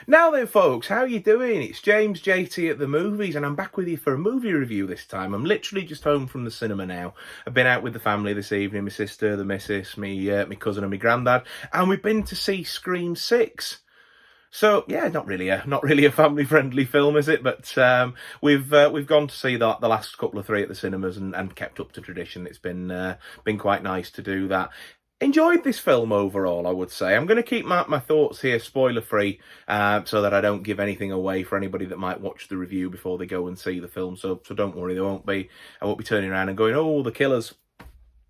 Now then, folks, how you doing? It's James JT at the movies, and I'm back with you for a movie review this time. I'm literally just home from the cinema now. I've been out with the family this evening, my sister, the missus, me cousin and my granddad, and we've been to see Scream 6. So yeah, not really a family friendly film, is it? But we've gone to see the last couple of three at the cinemas and kept up to tradition. It's been quite nice to do that. Enjoyed this film overall, I would say. I'm going to keep my thoughts here spoiler free, so that I don't give anything away for anybody that might watch the review before they go and see the film. So don't worry, I won't be turning around and going, "Oh, the killers."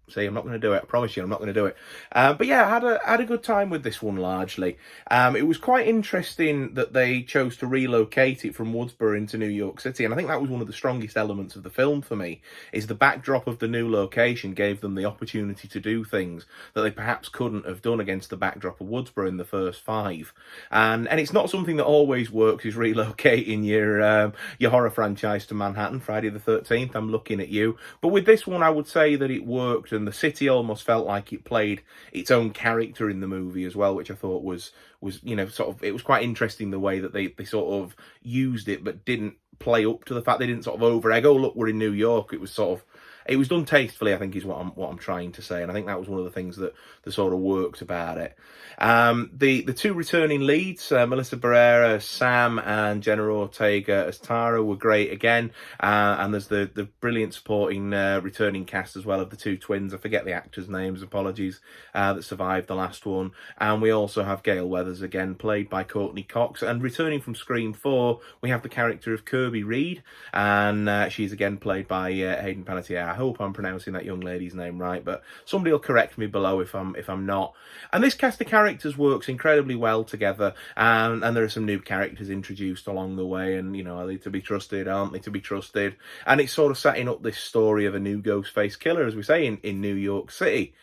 See, I'm not going to do it. I promise you, I'm not going to do it. But yeah, I had a good time with this one largely. It was quite interesting that they chose to relocate it from Woodsboro into New York City, and I think that was one of the strongest elements of the film for me. Is the backdrop of the new location gave them the opportunity to do things that they perhaps couldn't have done against the backdrop of Woodsboro in the first five. And it's not something that always works. Is relocating your horror franchise to Manhattan, Friday the 13th. I'm looking at you, but with this one, I would say that it worked. And the city almost felt like it played its own character in the movie as well, which I thought was sort of, it was quite interesting the way that they sort of used it, but didn't play up to the fact. They didn't sort of over egg, oh look, we're in New York. It was sort of, it was done tastefully, I think, is what I'm trying to say, and I think that was one of the things that sort of worked about it. The two returning leads, Melissa Barrera as Sam and Jenna Ortega as Tara, were great again, and there's the brilliant supporting returning cast as well of the two twins. I forget the actors' names, apologies, that survived the last one. And we also have Gale Weathers again, played by Courtney Cox, and returning from Scream 4, we have the character of Kirby Reed, and she's again played by Hayden Panettiere. I hope I'm pronouncing that young lady's name right, but somebody will correct me below if I'm not. And this cast of characters works incredibly well together, and there are some new characters introduced along the way, and are they to be trusted, aren't they to be trusted? And it's sort of setting up this story of a new Ghostface killer, as we say, in New York City.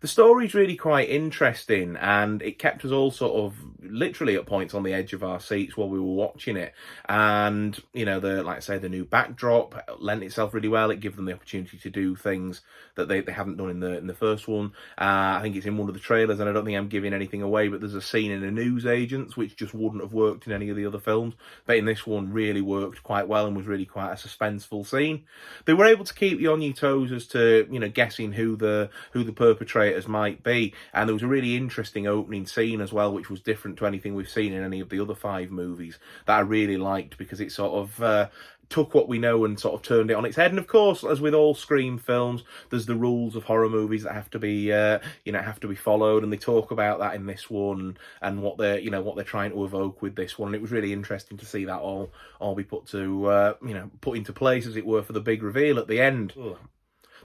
The story's really quite interesting, and it kept us all sort of literally at points on the edge of our seats while we were watching it. And like I say, the new backdrop lent itself really well. It gave them the opportunity to do things that they hadn't done in the first one. I think it's in one of the trailers, and I don't think I'm giving anything away, but there's a scene in a newsagents which just wouldn't have worked in any of the other films, but in this one really worked quite well and was really quite a suspenseful scene. They were able to keep you on your toes as to guessing who the perpetrator might be, and there was a really interesting opening scene as well, which was different to anything we've seen in any of the other five movies, that I really liked, because it sort of took what we know and sort of turned it on its head. And of course, as with all Scream films, there's the rules of horror movies that have to be have to be followed, and they talk about that in this one, and what they're trying to evoke with this one. And it was really interesting to see that all be put to put into place, as it were, for the big reveal at the end. Ugh.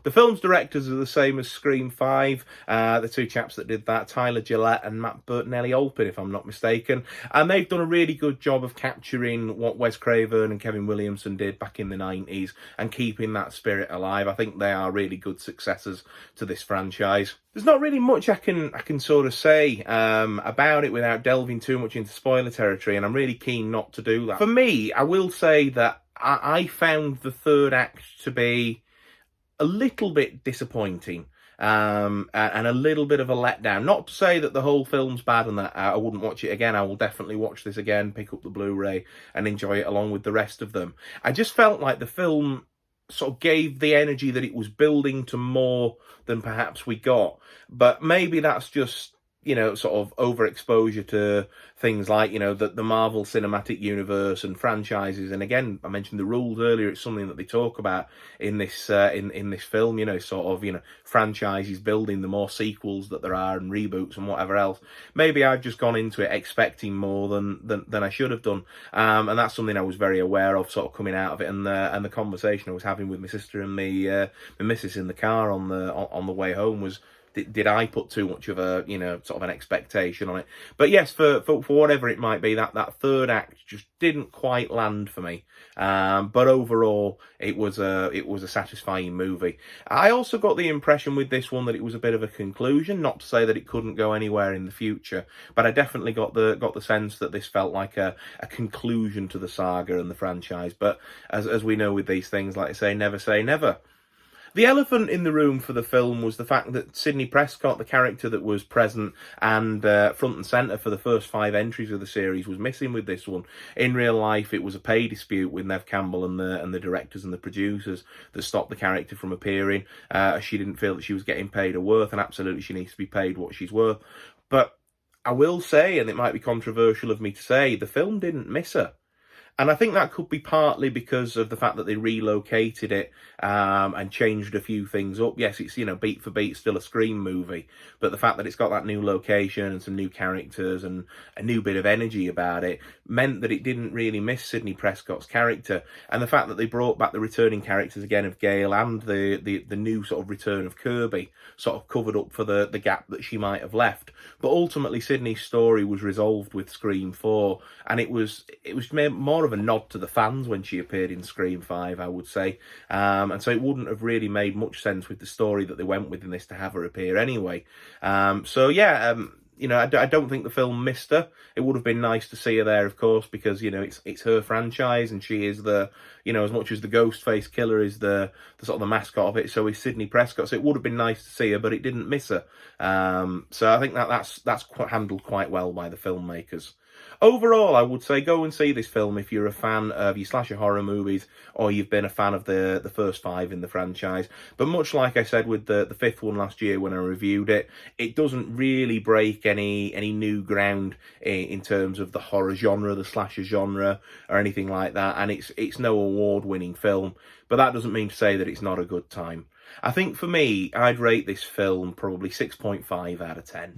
The film's directors are the same as Scream 5, the two chaps that did that, Tyler Gillette and Matt Bertinelli-Olpin, if I'm not mistaken. And they've done a really good job of capturing what Wes Craven and Kevin Williamson did back in the 90s and keeping that spirit alive. I think they are really good successors to this franchise. There's not really much I can sort of say about it without delving too much into spoiler territory, and I'm really keen not to do that. For me, I will say that I found the third act to be a little bit disappointing, and a little bit of a letdown. Not to say that the whole film's bad and that I wouldn't watch it again. I will definitely watch this again, pick up the Blu-ray and enjoy it along with the rest of them. I just felt like the film sort of gave the energy that it was building to more than perhaps we got. But maybe that's just sort of overexposure to things like, the Marvel Cinematic Universe and franchises. And again, I mentioned the rules earlier. It's something that they talk about in this in this film, sort of, franchises building, the more sequels that there are and reboots and whatever else. Maybe I've just gone into it expecting more than I should have done. And that's something I was very aware of sort of coming out of it, and the conversation I was having with my sister and my missus in the car on the way home was, did I put too much of a, sort of an expectation on it? But yes, for whatever it might be, that third act just didn't quite land for me. But overall, it was a satisfying movie. I also got the impression with this one that it was a bit of a conclusion. Not to say that it couldn't go anywhere in the future, but I definitely got the sense that this felt like a conclusion to the saga and the franchise. But as we know with these things, like I say never. The elephant in the room for the film was the fact that Sidney Prescott, the character that was present and front and centre for the first 5 entries of the series, was missing with this one. In real life, it was a pay dispute with Neve Campbell and the directors and the producers that stopped the character from appearing. She didn't feel that she was getting paid her worth, and absolutely she needs to be paid what she's worth. But I will say, and it might be controversial of me to say, the film didn't miss her. And I think that could be partly because of the fact that they relocated it and changed a few things up. Yes, it's, you know, beat for beat still a Scream movie, but the fact that it's got that new location and some new characters and a new bit of energy about it meant that it didn't really miss Sidney Prescott's character. And the fact that they brought back the returning characters again of Gale and the new sort of return of Kirby sort of covered up for the gap that she might have left. But ultimately, Sidney's story was resolved with Scream 4, and it was more of a nod to the fans when she appeared in Scream 5, I would say. And so it wouldn't have really made much sense with the story that they went with in this to have her appear anyway. You know, I don't think the film missed her. It would have been nice to see her there, of course, because, you know, it's her franchise, and she is the, you know, as much as the Ghostface Killer is the sort of the mascot of it, so is Sidney Prescott. So it would have been nice to see her, but it didn't miss her. So I think that's handled quite well by the filmmakers. Overall, I would say go and see this film if you're a fan of your slasher horror movies, or you've been a fan of the first 5 in the franchise. But much like I said with the 5th one last year when I reviewed it, it doesn't really break any new ground in terms of the horror genre, the slasher genre, or anything like that. And it's no award-winning film, but that doesn't mean to say that it's not a good time. I think for me, I'd rate this film probably 6.5 out of 10.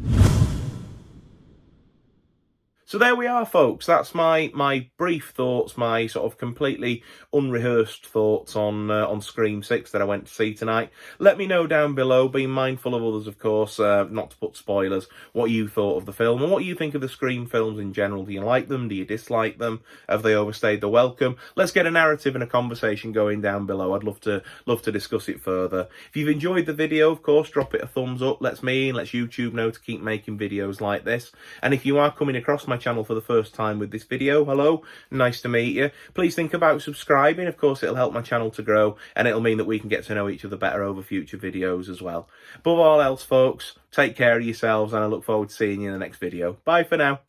So there we are, folks. That's my brief thoughts, my sort of completely unrehearsed thoughts on Scream 6 that I went to see tonight. Let me know down below, being mindful of others, of course, not to put spoilers, what you thought of the film and what you think of the Scream films in general. Do you like them? Do you dislike them? Have they overstayed their welcome? Let's get a narrative and a conversation going down below. I'd love to discuss it further. If you've enjoyed the video, of course, drop it a thumbs up. Lets me and lets YouTube know to keep making videos like this. And if you are coming across my channel for the first time with this video, hello, nice to meet you. Please think about subscribing. Of course, it'll help my channel to grow, and it'll mean that we can get to know each other better over future videos as well. Above all else, folks, take care of yourselves, and I look forward to seeing you in the next video. Bye for now.